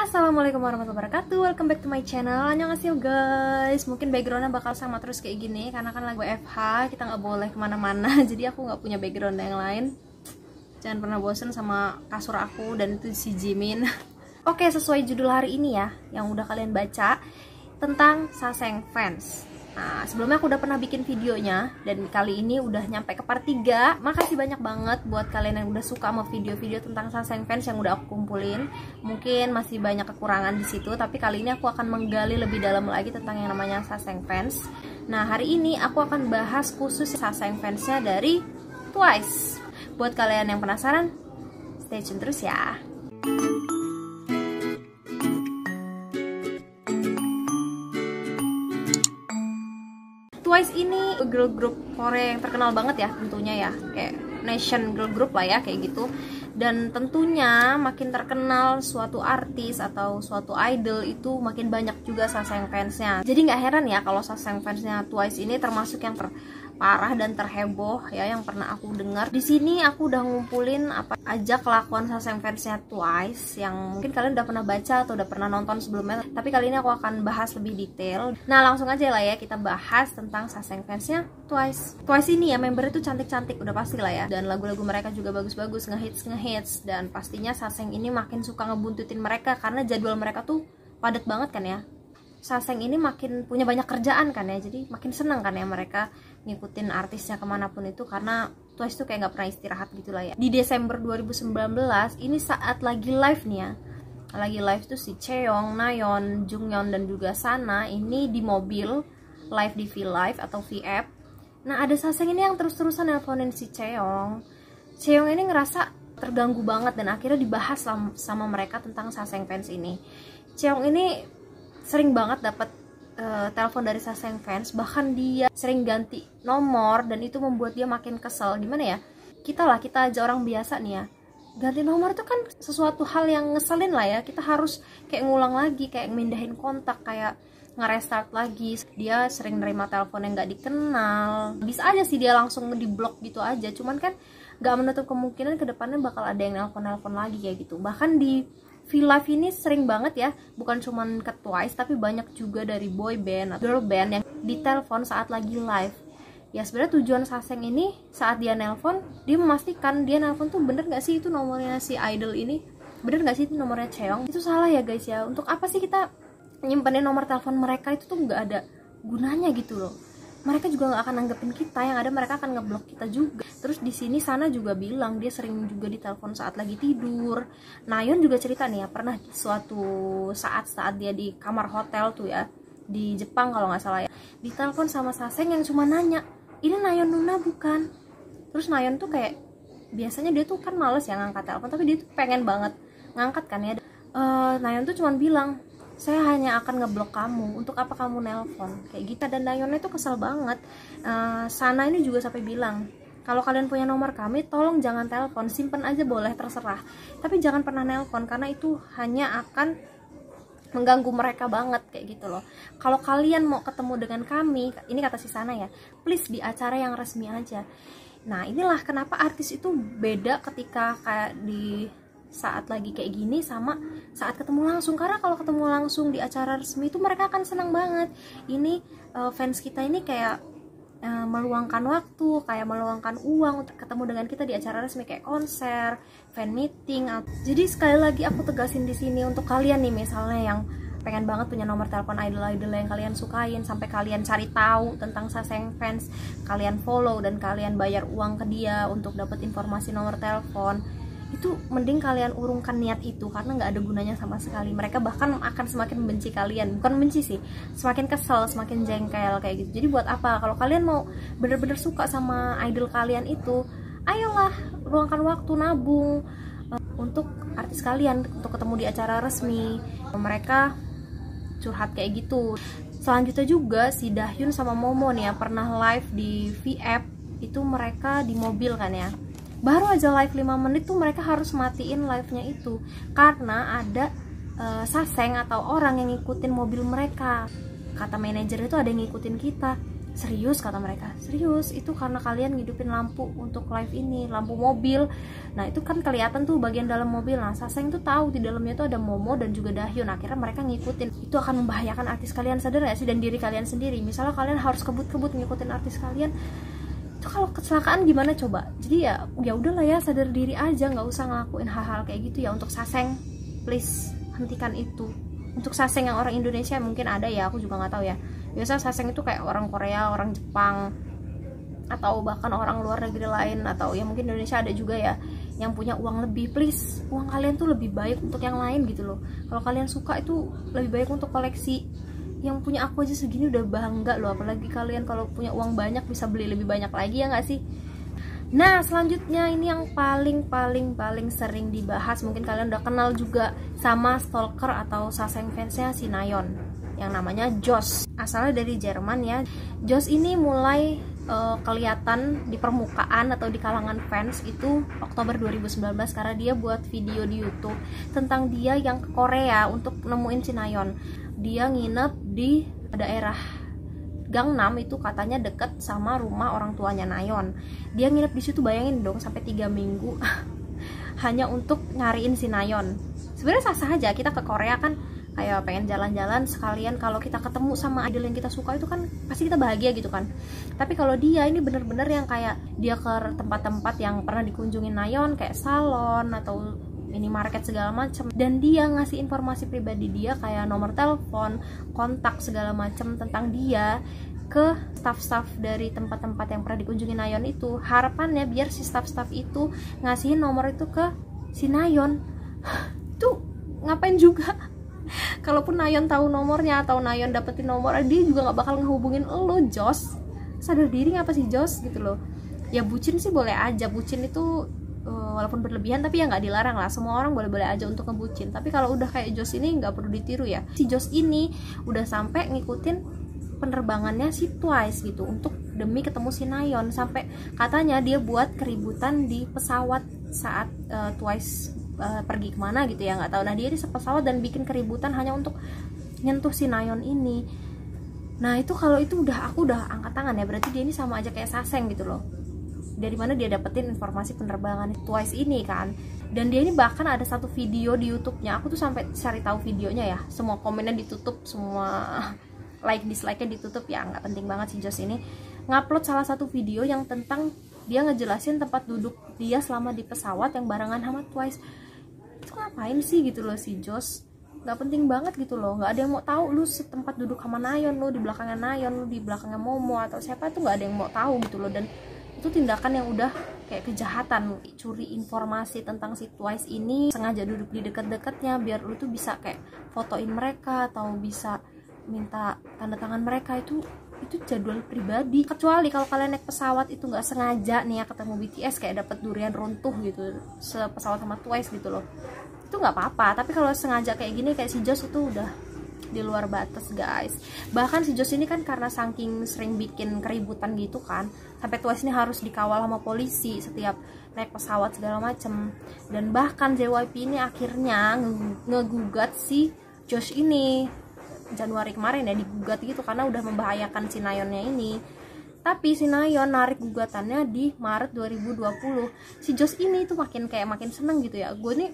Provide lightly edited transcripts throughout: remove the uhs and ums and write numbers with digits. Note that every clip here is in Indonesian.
Assalamualaikum warahmatullahi wabarakatuh. Welcome back to my channel. Annyeonghaseyo guys. Mungkin backgroundnya bakal sama terus kayak gini karena kan lagi WFH, kita nggak boleh kemana-mana. Jadi aku nggak punya background yang lain. Jangan pernah bosen sama kasur aku dan itu si Jimin. Oke, sesuai judul hari ini ya, yang udah kalian baca tentang Sasaeng Fans. Nah, sebelumnya aku udah pernah bikin videonya dan kali ini udah nyampe ke part 3. Makasih banyak banget buat kalian yang udah suka sama video-video tentang Sasaeng Fans yang udah aku kumpulin. Mungkin masih banyak kekurangan di situ, tapi kali ini aku akan menggali lebih dalam lagi tentang yang namanya Sasaeng Fans. Nah, hari ini aku akan bahas khusus Sasaeng Fansnya dari Twice. Buat kalian yang penasaran, stay tune terus ya. Twice ini girl group Korea yang terkenal banget ya tentunya ya, kayak nation girl group lah ya kayak gitu. Dan tentunya makin terkenal suatu artis atau suatu idol itu makin banyak juga Sasaeng fansnya. Jadi nggak heran ya kalau Sasaeng fansnya Twice ini termasuk yang terparah dan terheboh ya yang pernah aku dengar. Di sini aku udah ngumpulin apa aja kelakuan Sasaeng fansnya Twice yang mungkin kalian udah pernah baca atau udah pernah nonton sebelumnya. Tapi kali ini aku akan bahas lebih detail. Nah, langsung aja lah ya kita bahas tentang Sasaeng fansnya Twice. Twice ini ya membernya tuh cantik-cantik udah pasti lah ya. Dan lagu-lagu mereka juga bagus-bagus, ngehits dan pastinya Sasaeng ini makin suka ngebuntutin mereka karena jadwal mereka tuh padat banget kan ya. Sasaeng ini makin punya banyak kerjaan kan ya, jadi makin seneng kan ya mereka ngikutin artisnya kemanapun itu karena Twice tuh kayak nggak pernah istirahat gitu lah ya. Di Desember 2019 ini saat lagi live nih ya, lagi live tuh si Chaeyoung, Nayeon, Jungyeon dan juga Sana ini di mobil live di V-Live atau V-App. Nah, ada Sasaeng ini yang terus-terusan nelponin si Chaeyoung. Chaeyoung ini ngerasa terganggu banget dan akhirnya dibahas sama mereka tentang Sasaeng Fans ini. Chaeyoung ini sering banget dapat telepon dari Sasaeng Fans, bahkan dia sering ganti nomor dan itu membuat dia makin kesel. Gimana ya? Kita aja orang biasa nih ya. Ganti nomor itu kan sesuatu hal yang ngeselin lah ya. Kita harus kayak ngulang lagi, kayak mindahin kontak, kayak nge-restart lagi. Dia sering nerima telepon yang gak dikenal. Bisa aja sih dia langsung di-block gitu aja. Cuman kan gak menutup kemungkinan kedepannya bakal ada yang nelpon-nelpon lagi kayak gitu. Bahkan di V-Live ini sering banget ya, bukan cuman ke Twice tapi banyak juga dari boy band atau girl band yang ditelepon saat lagi live. Ya sebenarnya tujuan Sasaeng ini saat dia nelpon, dia memastikan dia nelpon tuh bener gak sih itu nomornya si idol ini, bener gak sih itu nomornya Chaeyoung. Itu salah ya guys ya. Untuk apa sih kita nyimpenin nomor telepon mereka, itu tuh nggak ada gunanya gitu loh. Mereka juga nggak akan nanggepin kita, yang ada mereka akan ngeblok kita juga. Terus di sini Sana juga bilang dia sering juga ditelepon saat lagi tidur. Nayeon juga cerita nih ya, pernah suatu saat dia di kamar hotel tuh ya di Jepang kalau nggak salah ya, ditelepon sama Sasaeng yang cuma nanya, ini Nayeon Nuna bukan? Terus Nayeon tuh kayak biasanya dia tuh kan males ya ngangkat telepon, tapi dia tuh pengen banget ngangkat kan ya. Nayeon tuh cuma bilang, saya hanya akan ngeblok kamu, untuk apa kamu nelpon kayak gitu. Dan Nayeonnya itu kesel banget. Sana ini juga sampai bilang, kalau kalian punya nomor kami tolong jangan telepon, simpen aja boleh terserah, tapi jangan pernah nelpon karena itu hanya akan mengganggu mereka banget kayak gitu loh. Kalau kalian mau ketemu dengan kami, ini kata si Sana ya, please di acara yang resmi aja. Nah, inilah kenapa artis itu beda ketika kayak di saat lagi kayak gini sama saat ketemu langsung. Karena kalau ketemu langsung di acara resmi itu mereka akan senang banget. Ini fans kita ini kayak meluangkan waktu, kayak meluangkan uang untuk ketemu dengan kita di acara resmi kayak konser, fan meeting. Jadi sekali lagi aku tegasin di sini untuk kalian nih misalnya yang pengen banget punya nomor telepon idol-idol yang kalian sukain, sampai kalian cari tahu tentang Sasaeng Fans, kalian follow dan kalian bayar uang ke dia untuk dapat informasi nomor telepon. Itu mending kalian urungkan niat itu karena nggak ada gunanya sama sekali. Mereka bahkan akan semakin membenci kalian, bukan benci sih, semakin kesel, semakin jengkel kayak gitu. Jadi buat apa? Kalau kalian mau bener-bener suka sama idol kalian itu, ayolah luangkan waktu, nabung untuk artis kalian, untuk ketemu di acara resmi. Mereka curhat kayak gitu. Selanjutnya juga si Dahyun sama Momo nih ya pernah live di V-App, itu mereka di mobil kan ya. Baru aja live 5 menit tuh mereka harus matiin live-nya itu karena ada Sasaeng atau orang yang ngikutin mobil mereka. Kata manajer itu ada yang ngikutin kita. Serius, kata mereka, serius, itu karena kalian ngidupin lampu untuk live ini, lampu mobil. Nah itu kan kelihatan tuh bagian dalam mobil. Nah Saseng tuh tahu di dalamnya tuh ada Momo dan juga Dahyun. Akhirnya mereka ngikutin. Itu akan membahayakan artis kalian, sadar gak sih, dan diri kalian sendiri. Misalnya kalian harus kebut-kebut ngikutin artis kalian, itu kalau kecelakaan gimana coba. Jadi ya udahlah ya, sadar diri aja, nggak usah ngelakuin hal-hal kayak gitu ya. Untuk Saseng, please hentikan itu. Untuk Saseng yang orang Indonesia mungkin ada ya, aku juga nggak tahu ya. Biasa Saseng itu kayak orang Korea, orang Jepang, atau bahkan orang luar negeri lain, atau ya mungkin Indonesia ada juga ya yang punya uang lebih. Please, uang kalian tuh lebih baik untuk yang lain gitu loh. Kalau kalian suka itu lebih baik untuk koleksi. Yang punya aku aja segini udah bangga loh, apalagi kalian kalau punya uang banyak bisa beli lebih banyak lagi, ya nggak sih? Nah selanjutnya ini yang paling sering dibahas, mungkin kalian udah kenal juga sama stalker atau Saseng fansnya si Nayeon, yang namanya Josh. Asalnya dari Jerman ya. Josh ini mulai kelihatan di permukaan atau di kalangan fans itu Oktober 2019 karena dia buat video di YouTube tentang dia yang ke Korea untuk nemuin si Nayeon. Dia nginep di daerah Gangnam, itu katanya deket sama rumah orang tuanya Nayeon. Dia nginep di situ, bayangin dong, sampai 3 minggu hanya untuk nyariin si Nayeon. Sebenarnya sah-sah aja, kita ke Korea kan kayak pengen jalan-jalan sekalian, kalau kita ketemu sama idol yang kita suka itu kan pasti kita bahagia gitu kan. Tapi kalau dia ini bener-bener yang kayak dia ke tempat-tempat yang pernah dikunjungin Nayeon, kayak salon atau minimarket segala macem, dan dia ngasih informasi pribadi dia kayak nomor telepon, kontak segala macem tentang dia ke staff-staff dari tempat-tempat yang pernah dikunjungi Nayeon itu. Harapannya biar si staff-staff itu ngasihin nomor itu ke si Nayeon. Tuh ngapain juga? Kalaupun Nayeon tahu nomornya atau Nayeon dapetin nomor, dia juga nggak bakal ngehubungin lo, Josh. Sadar diri ngapa sih Josh gitu loh. Ya bucin sih boleh aja, bucin itu walaupun berlebihan tapi ya nggak dilarang lah, semua orang boleh-boleh aja untuk ngebucin. Tapi kalau udah kayak Josh ini nggak perlu ditiru ya. Si Josh ini udah sampai ngikutin penerbangannya si Twice gitu untuk demi ketemu si Nayeon, sampai katanya dia buat keributan di pesawat saat Twice pergi kemana gitu ya, nggak tahu. Nah dia di pesawat dan bikin keributan hanya untuk nyentuh si Nayeon ini. Nah itu kalau itu aku udah angkat tangan ya, berarti dia ini sama aja kayak Saseng gitu loh. Dari mana dia dapetin informasi penerbangan Twice ini kan. Dan dia ini bahkan ada satu video di YouTube-nya, aku tuh sampai cari tahu videonya ya, semua komennya ditutup, semua like dislike-nya ditutup ya, nggak penting banget si Josh ini ngupload salah satu video yang tentang dia ngejelasin tempat duduk dia selama di pesawat yang barengan sama Twice. Itu ngapain sih gitu loh si Josh, nggak penting banget gitu loh, nggak ada yang mau tahu lu setempat duduk sama Nayeon, lu di belakangnya Nayeon, lu di belakangnya Momo atau siapa, itu nggak ada yang mau tahu gitu loh. Dan itu tindakan yang udah kayak kejahatan, curi informasi tentang si Twice ini, sengaja duduk di dekat-dekatnya biar lu tuh bisa kayak fotoin mereka atau bisa minta tanda tangan mereka. Itu jadwal pribadi. Kecuali kalau kalian naik pesawat itu nggak sengaja nih ya ketemu BTS, kayak dapet durian runtuh gitu sepesawat sama Twice gitu loh, itu nggak apa-apa. Tapi kalau sengaja kayak gini, kayak si Josh itu udah di luar batas guys. Bahkan si Josh ini kan karena saking sering bikin keributan gitu kan, sampai Twice ini harus dikawal sama polisi setiap naik pesawat segala macem. Dan bahkan JYP ini akhirnya ngegugat si Josh ini Januari kemarin ya, digugat gitu karena udah membahayakan si Nayeonnya ini. Tapi si Nayeon narik gugatannya di Maret 2020. Si Josh ini tuh makin seneng gitu ya. Gue nih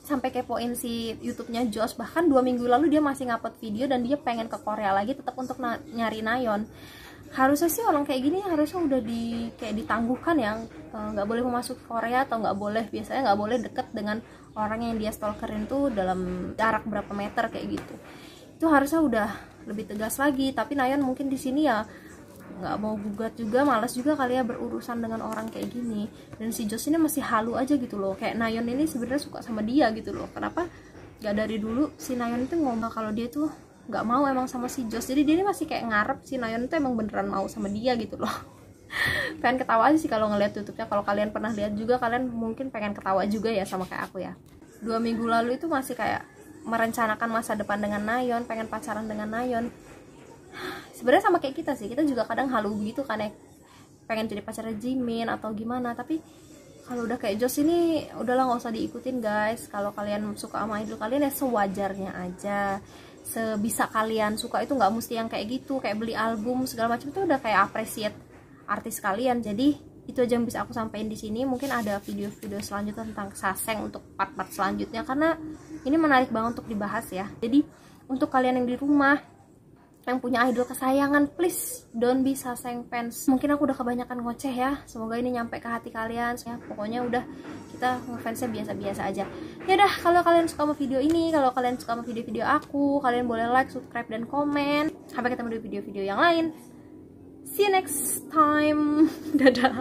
sampai kepoin si YouTube-nya Josh, bahkan 2 minggu lalu dia masih ngupload video dan dia pengen ke Korea lagi tetap untuk nyari Nayeon. Harusnya sih orang kayak gini harusnya udah kayak ditangguhkan ya, nggak boleh masuk Korea atau nggak boleh, biasanya nggak boleh deket dengan orang yang dia stalkerin tuh dalam jarak berapa meter kayak gitu. Itu harusnya udah lebih tegas lagi. Tapi Nayeon mungkin di sini ya nggak mau gugat juga, malas juga kali ya berurusan dengan orang kayak gini. Dan si Josh ini masih halu aja gitu loh, kayak Nayeon ini sebenarnya suka sama dia gitu loh. Kenapa nggak dari dulu si Nayeon itu ngomong kalau dia tuh nggak mau emang sama si Josh. Jadi dia ini masih kayak ngarep si Nayeon itu emang beneran mau sama dia gitu loh. Pengen ketawa aja sih kalau ngeliat YouTube-nya. Kalau kalian pernah lihat juga, kalian mungkin pengen ketawa juga ya sama kayak aku ya. 2 minggu lalu itu masih kayak merencanakan masa depan dengan Nayeon, pengen pacaran dengan Nayeon. Sebenarnya sama kayak kita sih, kita juga kadang halu gitu kan ya, pengen jadi pacarnya Jimin atau gimana. Tapi kalau udah kayak Josh ini udahlah, nggak usah diikutin guys. Kalau kalian suka sama idol kalian ya sewajarnya aja. sebisa kalian. Suka itu nggak mesti yang kayak gitu, kayak beli album segala macam, itu udah kayak appreciate artis kalian. Jadi itu aja yang bisa aku sampaikan di sini. Mungkin ada video-video selanjutnya tentang Saseng untuk part-part selanjutnya, karena ini menarik banget untuk dibahas ya. Jadi untuk kalian yang di rumah yang punya idol kesayangan, please don't be Saseng fans. Mungkin aku udah kebanyakan ngoceh ya, semoga ini nyampe ke hati kalian ya. Pokoknya udah, kita ngefansnya biasa-biasa aja ya. Dah, kalau kalian suka sama video ini, kalau kalian suka sama video-video aku, kalian boleh like, subscribe, dan komen. Sampai ketemu di video-video yang lain. See you next time. Dadah.